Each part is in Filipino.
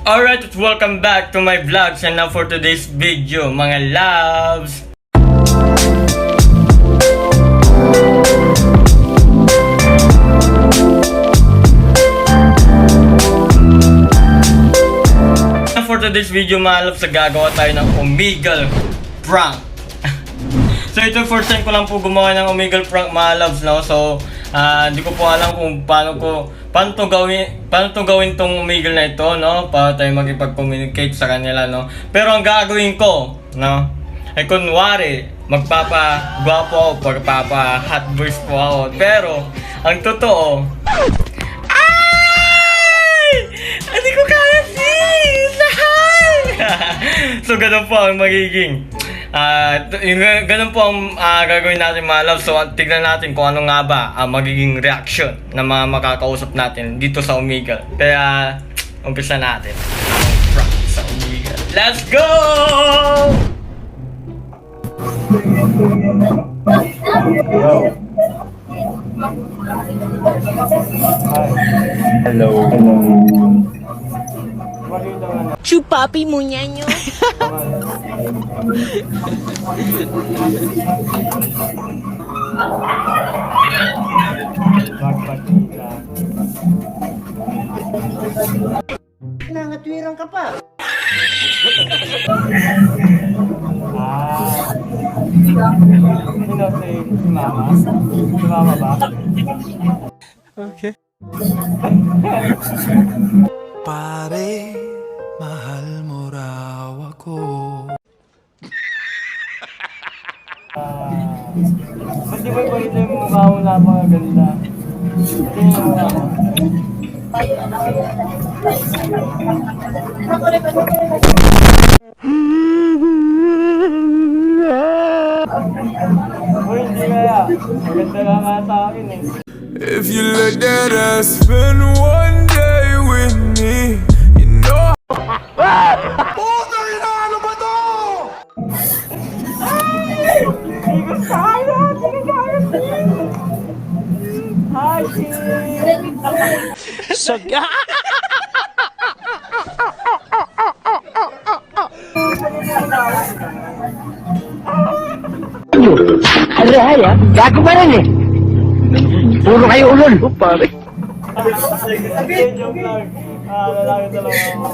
Alright, welcome back to my vlogs and now for today's video, mga loves. For today's video, mga loves, gagawa tayo ng Omegle prank. So ito first time ko lang po gumawa ng Omegle prank, mga loves, no? So hindi ko po alam kung paano to gawin tong Omegle na ito, no? Para tayo makipag-communicate sa kanila, no? Pero ang gagawin ko, no? Ay kunwari, magpapa-gwapo ako, magpapa-hot boys po ako. Pero ang totoo, ay! Hindi ko kaya sis! So ganun po ang magiging ganun po ang gagawin natin, mga love. So tignan natin kung ano nga ba ang magiging reaction ng mga makakausap natin dito sa Omegle. Kaya umpisa natin ang prank sa Omegle. Let's go! Hello. Chupapi mo nyanyo. Nangatwirang ka pa. Sino si Mama? Si Mama ba? Okay. Pare, mahal mo raw ako. Ba't di ba ito yung mukha mo napakaganda? Ito yung mukha mo. Uy, hindi kaya. Maganda lang nga sa akin eh. If you let that ass spend one day with me, you know. Puta, ano ba to? Hindi ko kaya! Hindi ko kaya! Hi, King! Saga. Alahaya, gago pa rin eh. Puro kayo ulol. Pare. Joke lang. Lalaki talaga ako.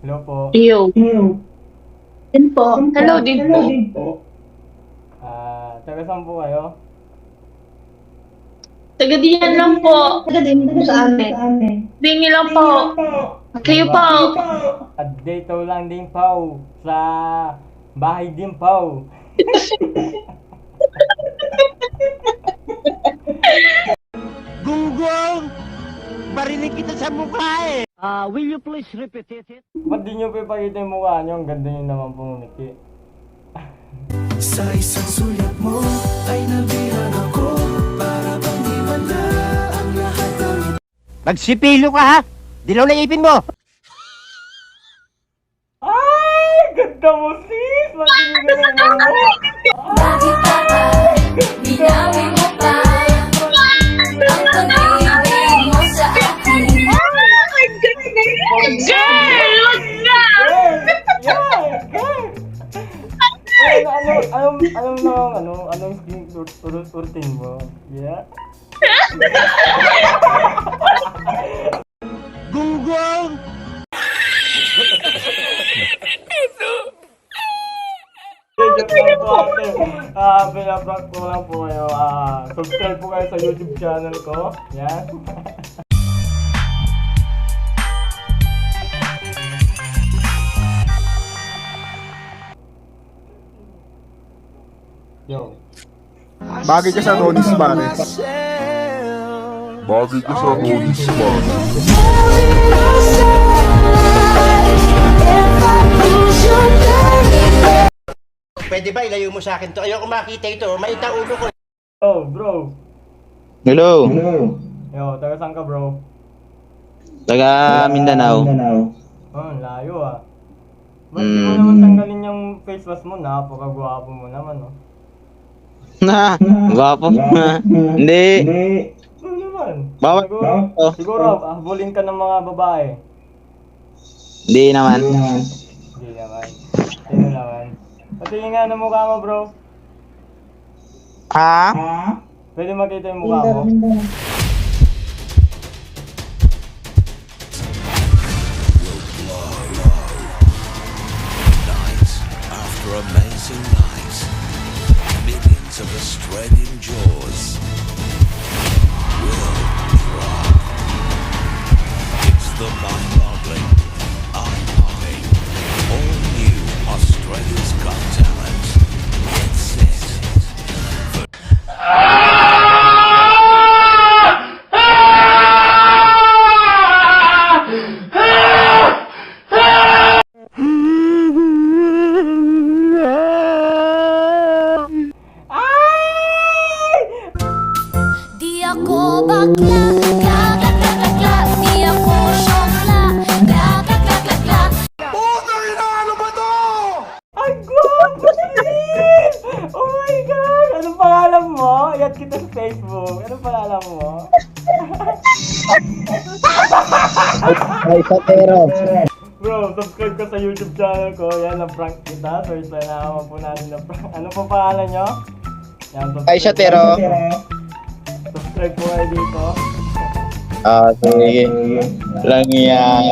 Hello po. Yo. Din po. Hello din po. Taga saan po kayo? Taga diyan lang po. Taga din po sa amin. Bingi lang po. Kayo po. At dito lang din po. Sa bahay din po. Gunggong! Barinig kita sa mukha eh. Will you please repeat it? Ba't di nyo pipakita yung mukha nyo? Ang ganda nyo naman pumumiki. Sa isang sulat mo ay nabihan ako para bang iwala ang lahat ng Magsipilo ka ha? Dilaw na ipin mo. Ay! Ganda mo sis! Magiging mo! Bakit pa ba binawin mo pa ang pag-ibig mo sa akin? Girl! Wag na! Anong routine mo? Yeah? Gunggong! Joke lang po ate. Pinaprank ko lang po kayo. Subscribe po kayo sa YouTube channel ko. Yan. Yo. Bagay ka sa Ronnie Suarez. Bagay ka sa Ronnie Suarez. Pwede ba ilayo mo sa akin to? Ayoko makita ito. Maita ulo ko. Oh, bro. Hello, Yo, taga saan ka, bro? taga Mindanao. Oh, layo ah. Ba't di mo naman tanggalin yung face mask mo? Napakagwapo mo naman, oh. Na, gwapo. Hindi, Ano naman? bawal. Oh, Siguro, habulin ka ng mga babae. hindi naman. Hindi naman. Sino naman? Patingin nga ng mukha mo, bro. Ha? Pwede makita yung mukha mo? After amazing night, millions of Australian jaws will drop. It's the mind-boggling, eye-popping, all new Australia's Got Talent. Get set. Di ako bakla, kakaklakla. Di ako syokla, kakaklakla. Ang gwapo din! Oh my God! Anong pangalan mo? Iyan kita sa Facebook. Anong pangalan mo? Ay, Sotero. Bro, subscribe ka sa YouTube channel ko. Yan, na-prank kita. First time na naman po natin na-prank. Ano po pangalan nyo? Yan, subscribe. Ay, Sotero. Subscribe po kayo dito. Ah, sige. Lang yan.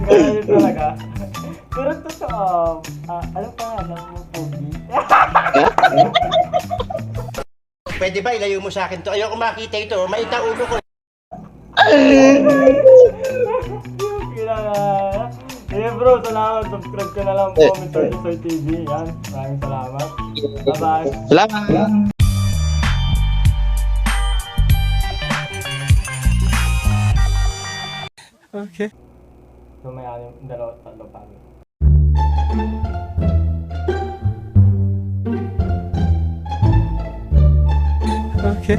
Ganyan yun talaga. Pero totoo, ano pangalan mo, Pogi? Pwede ba ilayo mo sa akin to? Ayoko makita ito. Maita ulo ko. Kailangan. Sige bro, salamat. Subscribe ka na lang po. Mr. Tisoy TV. Yan. Maraming salamat. Bye-bye. Salamat. Okay. So may dalawa, tatlo pa. Okay.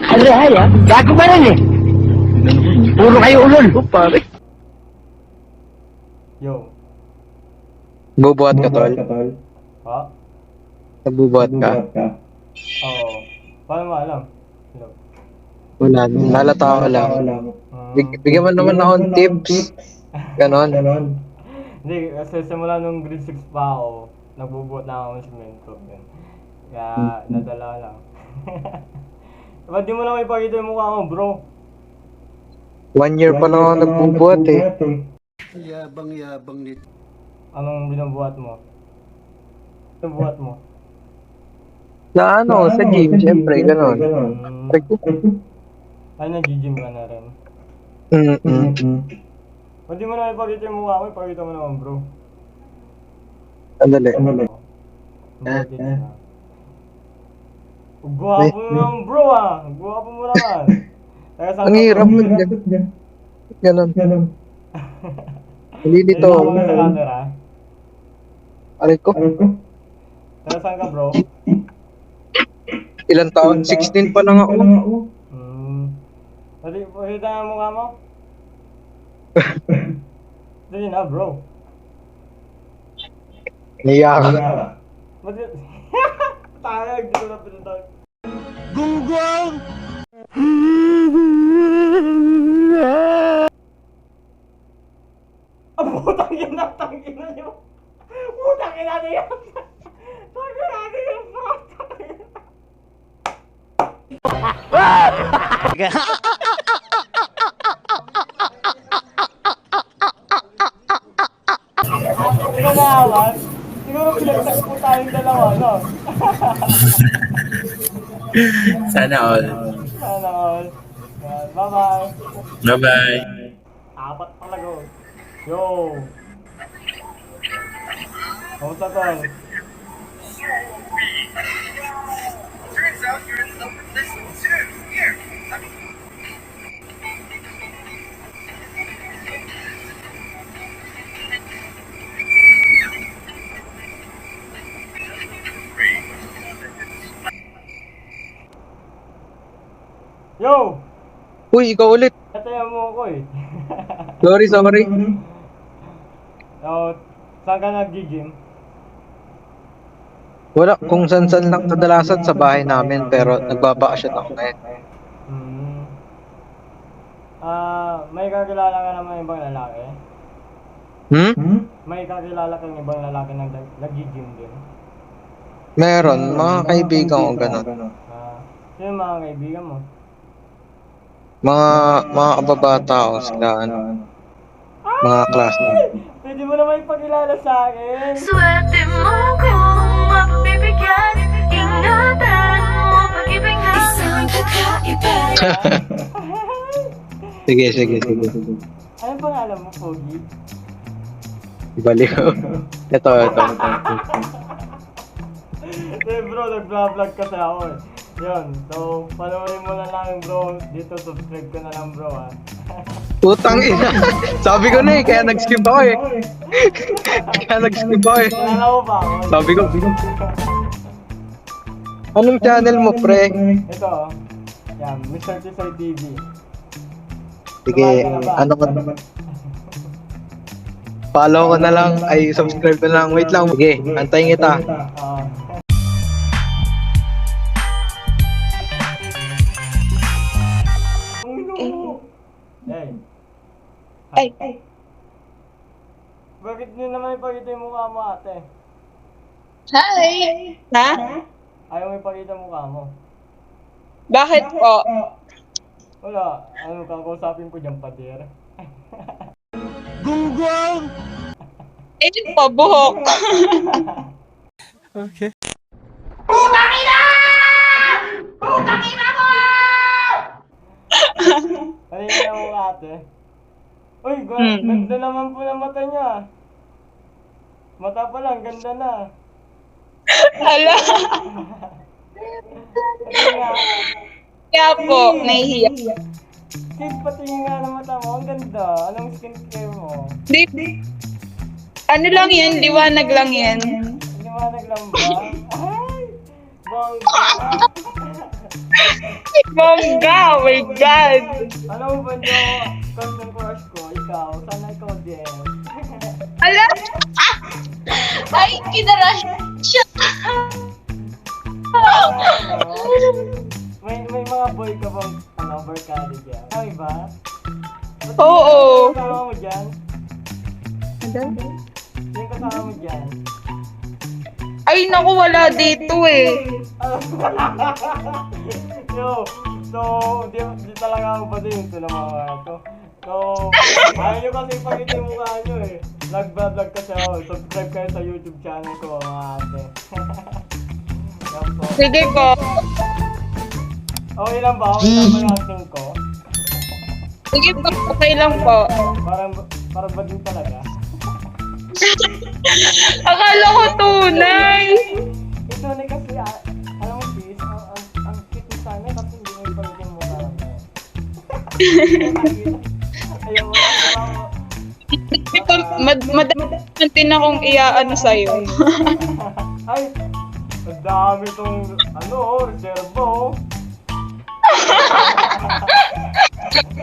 Ano haya? Gago ba rin eh? Puro kayo ulol. Pare. Yo. Bubuhat ka, tol. Ha? Nagbubuhat ka. Oo. Paano mo alam? Hello. Wala. Nalata ko lang. Bigyan mo naman ako ng tips. Ganon. Hindi, kasi simula nung grade 6 pa ako, nagbubuhat na ako ng semento. Yan. Kaya nadala lang. Ba't di mo lang ipakita yung mukha mo, bro? 1 year pa lang ako nagbubuhat eh. Yabang-yabang nito. Anong binubuhat mo? Binubuhat mo? Sa ano, sa gym, syempre, ganon. Ay, nag-gym ka na rin. Ba't di mo lang ipakita yung mukha mo? Ipakita mo naman, bro. Andali. Bakit na? Gwapo mo naman, bro ah! Gwapo mo naman! Kaya saan Ang ka, hirap bro? mo. Ganon. Hindi dito. Dito ako sa camera. Aray ko. Kaya saan ka, bro? Ilan taon? 16 pa lang ako. Pwede, pakita nga ang mukha mo? Dali na, bro. Niyak. Ba't yun? Tayag, dito na pinatay. Gunggong! Putang ina, tangin na nyo! Putang ina na yan! Tangin na na yan! Putang ina! Ikaw na awan? Siguro pinagtag po tayong dalawa, no? Sana all. Sana all. Yan, bye-bye! Bye-bye. Apat talaga. Yo! Kamusta tol? Yo! Uy, ikaw ulit. Natayan mo ako eh. Sorry. Oh, saan ka nag-gym? Wala, kung san-san lang kadalasan sa bahay namin, pero nagbabakasyon ako ngayon. Hmm. May kakilala ka naman ibang lalaki? May kakilala kang ibang lalaki na nag-gym din? Meron, mga kaibigan ko gano'n. Sino yung mga kaibigan mo? Mga kababata ko sila, mga classmates. Pwede mo naman ipakilala sa akin. Swerte mo kung mapabibigyan. Ingatan mo pag-ibig na isang kakaiba. Sige. Anong pangalan mo, Pogi? Ibalik ko. Ito. Bro, nag-vlog kasi ako eh. Yun, so, panoorin mo na lang bro. Dito, subscribe ko na lang bro ha. Putang ina. Sabi ko na eh, kaya nag-skip ako eh. Kilala mo ba ako? Sabi ko. Anong channel mo, pre? Ito, yan, Mr. Tisoy TV. Sige, ano ka? Follow ko na lang, ay subscribe na lang. Wait lang. Sige, antayin kita. Hey. Bakit nyo naman ipakita yung mukha mo ate? Hi! Ha? Ayaw mo ipakita yung mukha mo. Bakit po? Wala, kakausapin ko dyan pader. Eh, po, buhok. Okay. Kanina yung mukha ate. Uy, ganda naman po ng mata niya. Mata pa lang, ganda na. Hala. Pati nga, Kaya po, nahihiya. Kid, patingin nga ng mata mo, ang ganda. Anong skincare mo? Di, ano lang yan, liwanag lang yan. Liwanag lang ba? Ay! Bongga! Bongga, oh my God. Alam mo ba niyo, constant crush ko, ikaw, sana ikaw din. Hala. Ay, kinarash siya. May mga boy ka bang, barkada dyan? Kami ba? Oo. Yung kasama mo dyan? Yung kasama mo dyan? Ay, naku, wala dito eh. Yo, so, di talaga ako ba din ito ng mga ito. So, ayaw nyo kasi ipakita yung mukha nyo eh. Nag-vlog kasi ako. Subscribe kayo sa YouTube channel ko, mga ate. Yan po. Sige po. Okay lang ba? Okay lang ba yung acting ko? Sige po, okay lang po. Parang ba din talaga? Akala ko tunay. Ito na kasi, alam mo sis, ang cute mo sana kasi hindi mo ipakita yung mukha mo. Ayaw mo, Madami din akong iaano sa'yo. Ay, ang dami tong, reservo.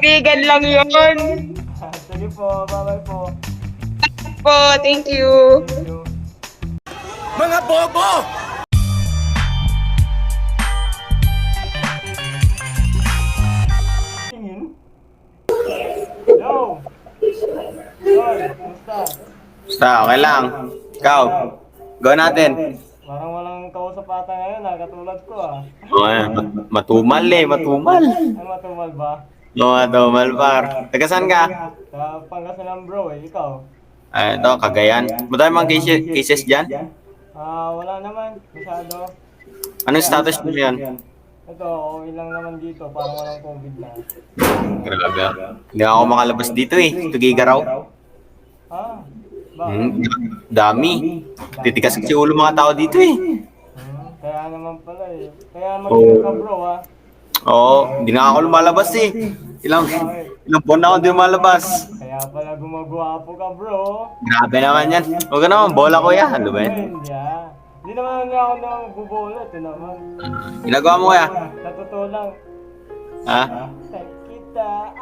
Bigan lang yun. Sige po, bye-bye po. Po, thank you. Thank you. Mga bobo! Tingin? Yo! Tol, kumusta? Basta, okay lang. Ikaw, go natin. Parang walang kausap ata ngayon katulad ko Okay, matumal matumal. Ay, matumal ba? Matumal par. Taga saan ka? Sa Pangasinan bro ikaw? Ay, ito, Cagayan. Madami mga cases dyan? Wala naman, masyado. Anong status mo yan? Ito, okay lang naman dito, parang walang COVID na. Grabe. Hindi ako makalabas dito eh. Tugiga raw. Dami. Titikas kasi ulo mga tao dito eh. Kaya naman pala eh. Kaya mag-ingat ka bro ha. Oo, hindi na ako lumalabas eh. Ilang buwan na ako hindi lumalabas. Kaya pala gumagwapo ka bro. Grabe naman yan. Huwag ka naman, bola ko yan. Ano ba yan? Hindi ah. Hindi naman ako nang bubola. Ito naman. Ginagawa mo kaya? Sa totoo lang. Ha? Thank kita.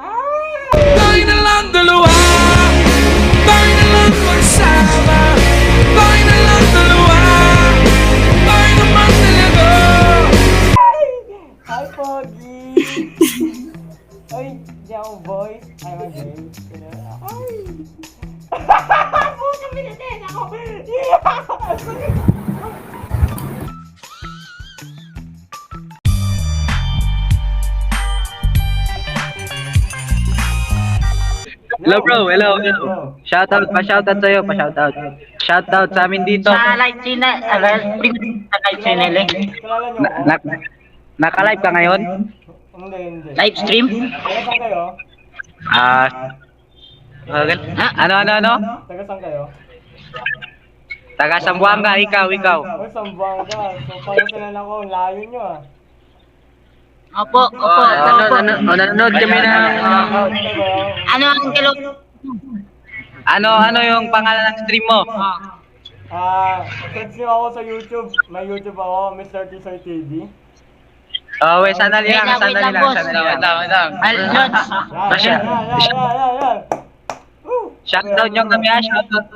Tayo na lang dalawa. Tayo na lang magsama. Tayo na lang dalawa. Tayo naman talaga. Hi Pogi! Ay, di ako boy. Ay, mag-game. Ay! Puta, pinatin ako! Hello bro, hello. Shoutout sa'yo, pa-shoutout. Shoutout sa amin dito. Sa live channel, sa live channel eh. Kilala niyo ako? Naka-live ka ngayon? Hindi. Live stream? Taga saan kayo? Ano? Taga saan kayo? Taga Sambuanga, ikaw. Uy, Sambuanga. So, paano sila ako? Layo nyo ah. Opo. Nanonood kami ng... Ano ang kilo? Ano yung pangalan ng stream mo? Search nyo ako sa YouTube. May YouTube ako, Mr. Tisoy TV. Wait, sandali lang. Yan. Shoutout nyo kami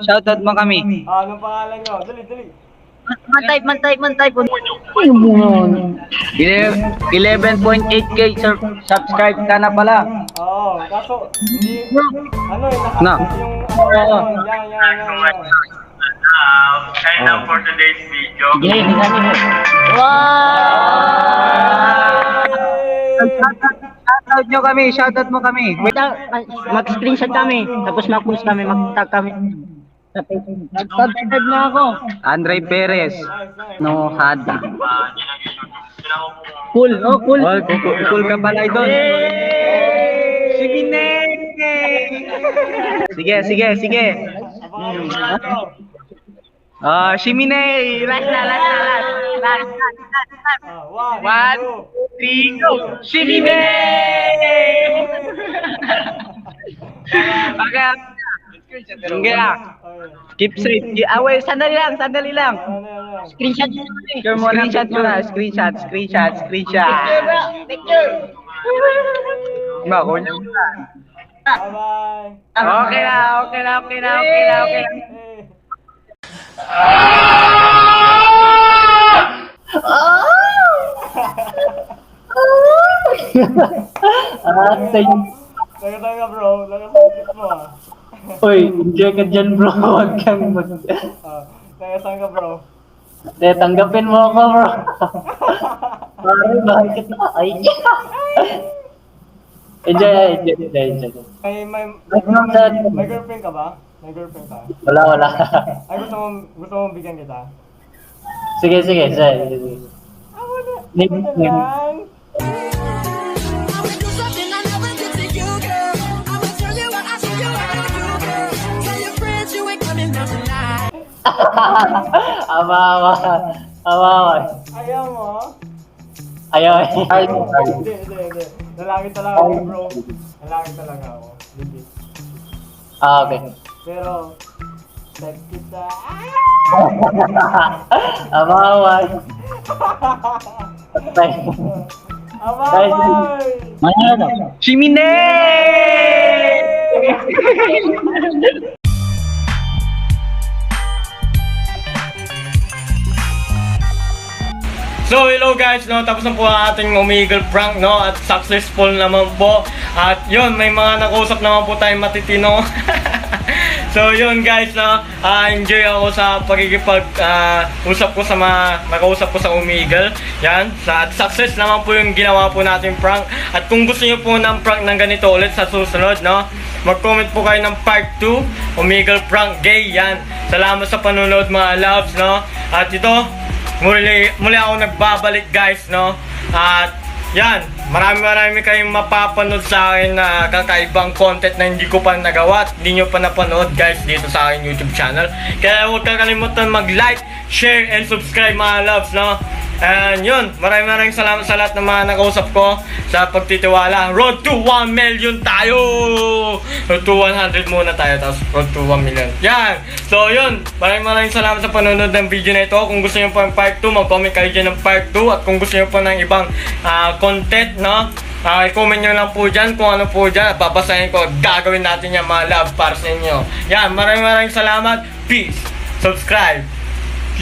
shoutout mo kami. Anong pangalan nyo? Dali. Man-type. 11.8k subscribe ka na pala. Oo, kaso, hindi, ano eh, Na. yung, yan. And now for today's video. Shoutout mo kami. Mag-screenshot kami, tapos mag-post kami, mag-tag kami. Subscribe na ako. Andre Perez. No Hada. Cool. Cool ka pala idol. Sige ne. Sige. Shimine. Last. 1, 2, 3, go. Shimine. Okay. Keep straight. Wait, sandali lang. Screenshot Screenshot. Picture. Bako niya. Bye-bye. Okay na. Taga bro, lakas mo ah. Uy, enjoy ka dyan bro. Huwag kang Taga saan ka bro? tanggapin mo ako bro. Pare, bakit kita? Ay. Enjoy. May girlfriend ka ba? May girlfriend ka? Wala. Ay, gusto mo bigyan kita? Sige. Lang. Awa. Ayaw mo? Ayaw. Hindi. Lalaki talaga ako bro. Lalaki talaga ako. Legit. Okay. Pero, tag kita. Awa. Abay! Shimine. So hello guys, no, tapos na po ang ating Omegle prank, no, at successful naman po. At yun, may mga nakausap naman po tayong matitino. So yun guys, no, enjoy ako sa usap ko sa mga nakausap ko sa Omegle. Yan, at success naman po yung ginawa po natin prank. At kung gusto niyo po ng prank ng ganito ulit sa susunod, no, mag-comment po kayo ng part 2, Omegle prank gay. Yan, salamat sa panonood mga loves, no. At ito, muli ako nagbabalik guys, no. At yan, marami kayong mapapanood sa akin na kakaibang content na hindi ko pa nagawa at hindi nyo pa napanood guys dito sa aking YouTube channel. Kaya huwag kakalimutan mag-like, share, and subscribe mga loves, no? And yun, maraming salamat sa lahat ng mga nakausap ko sa pagtitiwala. Road to 1 million tayo! Road to 100 muna tayo, tapos road to 1 million. Yan! So yun, maraming salamat sa panonood ng video na ito. Kung gusto nyo po ng part 2, mag-comment kayo dyan ng part 2. At kung gusto nyo po ng ibang content, no? I-comment nyo lang po dyan kung ano po dyan. Babasahin ko, gagawin natin yan mga love para sa inyo. Yan, maraming salamat. Peace! Subscribe!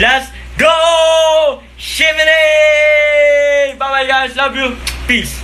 Let's go! Shimmy! Bye bye guys, love you! Peace!